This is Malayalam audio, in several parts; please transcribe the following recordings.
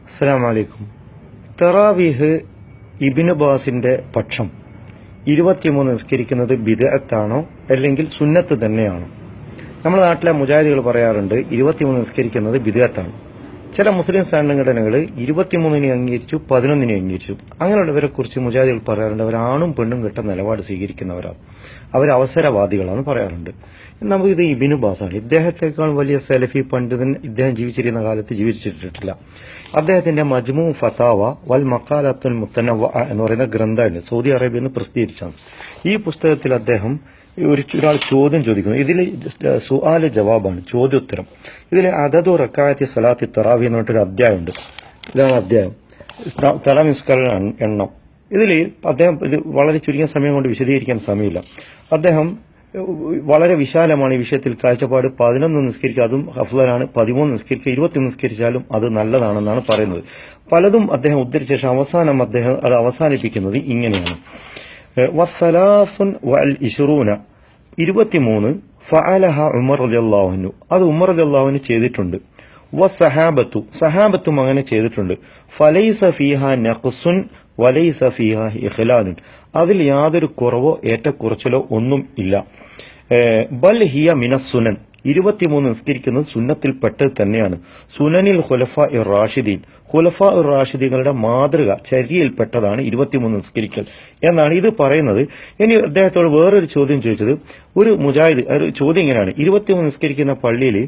അസ്സലാമു അലൈക്കും. തറാവീഹ് ഇബ്നു ബാസിന്റെ പക്ഷം 23 നിസ്കരിക്കുന്നത് ബിദ്അത്താണോ അല്ലെങ്കിൽ സുന്നത്ത് തന്നെയാണോ? നമ്മുടെ നാട്ടിലെ മുജാഹിദുകൾ പറയാറുണ്ട് 23 നിസ്കരിക്കുന്നത് ബിദ്അത്താണ്. ചില മുസ്ലിം സംഘടനകൾ 23 അംഗീകരിച്ചു, 11 അംഗീകരിച്ചു. അങ്ങനെയുള്ളവരെ കുറിച്ച് മുജാഹിദുകൾ പറയാറുണ്ട് അവർ ആണും പെണ്ണും കെട്ട നിലപാട് സ്വീകരിക്കുന്നവരാണ്, അവർ അവസരവാദികളാണെന്ന് പറയാറുണ്ട്. നമുക്ക് ഇത് ഇബ്നു ബാസാണ്. ഇദ്ദേഹത്തെക്കാൾ വലിയ സലഫി പണ്ഡിതൻ ഇദ്ദേഹം ജീവിച്ചിരുന്ന കാലത്ത് ജീവിച്ചിട്ടില്ല. അദ്ദേഹത്തിന്റെ മജ്മു ഫതാവ വൽ മഖാലത്തുൽ മുത്തനവ്വ എന്ന് പറയുന്ന ഗ്രന്ഥമാണ് സൗദി അറേബ്യയിൽ നിന്ന് പ്രസിദ്ധീകരിച്ചാണ്. ഈ പുസ്തകത്തിൽ അദ്ദേഹം ഒരാൾ ചോദ്യം ചോദിക്കുന്നു. ഇതിൽ സുആല് ജവാബാണ്, ചോദ്യോത്തരം. ഇതിൽ അദദു റക്കാഅത്തി സലാത്തി തറാവി എന്ന് പറഞ്ഞിട്ടൊരു അധ്യായമുണ്ട്. ഇതാണ് അധ്യായം, തറാവി നിസ്കാര എണ്ണം. ഇതിൽ അദ്ദേഹം ഇത് വളരെ ചുരുങ്ങിയ സമയം കൊണ്ട് വിശദീകരിക്കാൻ സമയമില്ല. അദ്ദേഹം വളരെ വിശാലമാണ് ഈ വിഷയത്തിൽ കാഴ്ചപ്പാട്. 11 നിസ്കരിക്കുക അതും അഫ്ളലാണ്, 13 നിസ്കരിക്കുക, 21 നിസ്കരിച്ചാലും അത് നല്ലതാണെന്നാണ് പറയുന്നത്. പലതും അദ്ദേഹം ഉദ്ധരിച്ച ശേഷം അവസാനം അദ്ദേഹം അത് അവസാനിപ്പിക്കുന്നത് ഇങ്ങനെയാണ്: വസ്സലാസുൻ വൽ ഇശ്റൂന 23 ഫഅലഹ ഉമർ റളിയല്ലാഹു അൻഹു, അത് ഉമർ റളിയല്ലാഹു അൻഹു ചെയ്തിട്ടുണ്ട്. വസ്സഹാബത്തു, സഹാബത്തും അങ്ങനെ ചെയ്തിട്ടുണ്ട്. ഫലൈസ ഫീഹാ നഖ്സുൻ വലൈസ ഫീഹാ ഇഖ്ലാലുൻ, അതിൽ യാതൊരു കുറവോ ഏറ്റക്കുറച്ചിലോ ഒന്നും ഇല്ല. ബൽ ഹിയ മിനസ് സുനൻ, 23 നിസ്കരിക്കുന്നത് സുന്നത്തിൽ പെട്ടത് തന്നെയാണ്. സുനനിൽ ഖുലഫാ റാഷിദീൻ, ഖുലഫാ റാഷിദീങ്ങളുടെ മാതൃക ചര്യയിൽപ്പെട്ടതാണ് 23 നിസ്കരിക്കൽ എന്നാണ് ഇത് പറയുന്നത്. ഇനി അദ്ദേഹത്തോട് വേറൊരു ചോദ്യം ചോദിച്ചത്, ഒരു മുജാഹിദ് ഒരു ചോദ്യം ഇങ്ങനെയാണ്: 23 നിസ്കരിക്കുന്ന പള്ളിയിൽ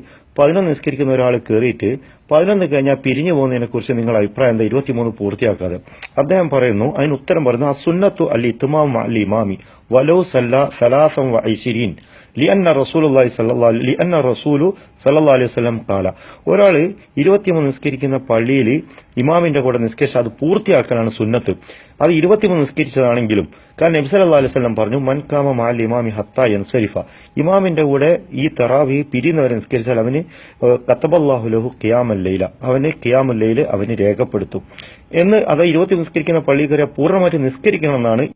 11 നിസ്കരിക്കുന്ന ഒരാൾ കയറിയിട്ട് 11 കഴിഞ്ഞാൽ പിരിഞ്ഞു പോകുന്നതിനെ കുറിച്ച് നിങ്ങളുടെ അഭിപ്രായം എന്താ, 23 പൂർത്തിയാക്കാതെ? അദ്ദേഹം പറയുന്നു, അതിന് ഉത്തരം പറയുന്നു, അസുന്നത്തു അൽ ഇത്മാം അൽ ഇമാമി വലൗ സലാസം വഇശ്രീൻ ലിഅന്ന റസൂലുള്ളാഹി സ്വല്ലല്ലാഹു അലൈഹി വസല്ലം ഖാല, ഒരാൾ 23 നിസ്കരിക്കുന്ന പള്ളിയിൽ ഇമാമിന്റെ കൂടെ നിസ്കരിച്ച് അത് പൂർത്തിയാക്കലാണ് സുന്നത്ത്. അത് 23 നിസ്കരിച്ചതാണെങ്കിലും, കാരണം നബി സല്ലല്ലാഹു അലൈഹി വസല്ലം പറഞ്ഞു, മൻ ഖാമ മഅൽ ഇമാമി ഹത്താ യൻസരിഫ, ഇമാമിന്റെ കൂടെ ഈ തറാവി പിരിയുന്നവരെ നിസ്കരിച്ചാൽ അവന് കതബല്ലാഹു ലഹു ഖിയാമൽ ലൈല, അവന് ഖിയാമുൽ ലൈൽ അവന് രേഖപ്പെടുത്തും എന്ന്. അത് 23 നിസ്കരിക്കുന്ന പള്ളിയിൽ കയറിയാൽ പൂർണ്ണമായിട്ട് നിസ്കരിക്കണമെന്നാണ്